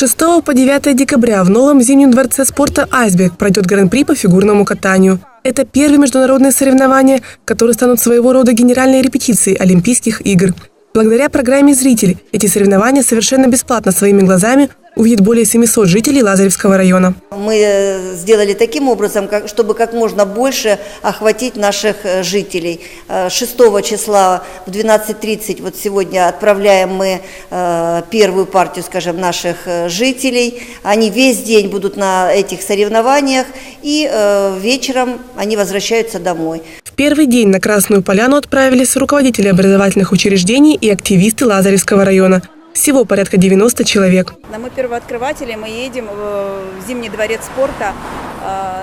6 по 9 декабря в новом зимнем дворце спорта «Айсберг» пройдет гран-при по фигурному катанию. Это первые международные соревнования, которые станут своего рода генеральной репетицией Олимпийских игр. Благодаря программе «Зритель» эти соревнования совершенно бесплатно своими глазами увидит более 700 жителей Лазаревского района. Мы сделали таким образом, чтобы как можно больше охватить наших жителей. 6 числа в 12:30 вот сегодня отправляем мы первую партию, скажем, наших жителей. Они весь день будут на этих соревнованиях, и вечером они возвращаются домой. В первый день на Красную Поляну отправились руководители образовательных учреждений и активисты Лазаревского района. Всего порядка 90 человек. Мы первооткрыватели, мы едем в Зимний дворец спорта.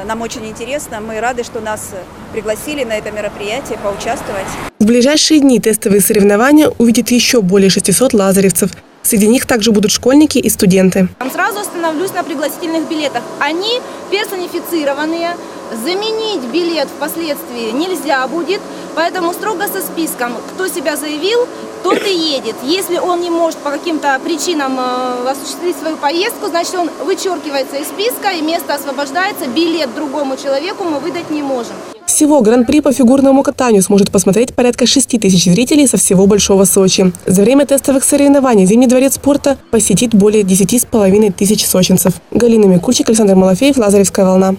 Нам очень интересно, мы рады, что нас пригласили на это мероприятие поучаствовать. В ближайшие дни тестовые соревнования увидит еще более 600 лазаревцев. Среди них также будут школьники и студенты. Сразу остановлюсь на пригласительных билетах. Они персонифицированные. Заменить билет впоследствии нельзя будет, поэтому строго со списком. Кто себя заявил, тот и едет. Если он не может по каким-то причинам осуществить свою поездку, значит, он вычеркивается из списка, и место освобождается. Билет другому человеку мы выдать не можем. Всего гран-при по фигурному катанию сможет посмотреть порядка 6 тысяч зрителей со всего Большого Сочи. За время тестовых соревнований Зимний дворец спорта посетит более 10,5 тысяч сочинцев. Галина Микульчик, Александр Малафеев, Лазаревская волна.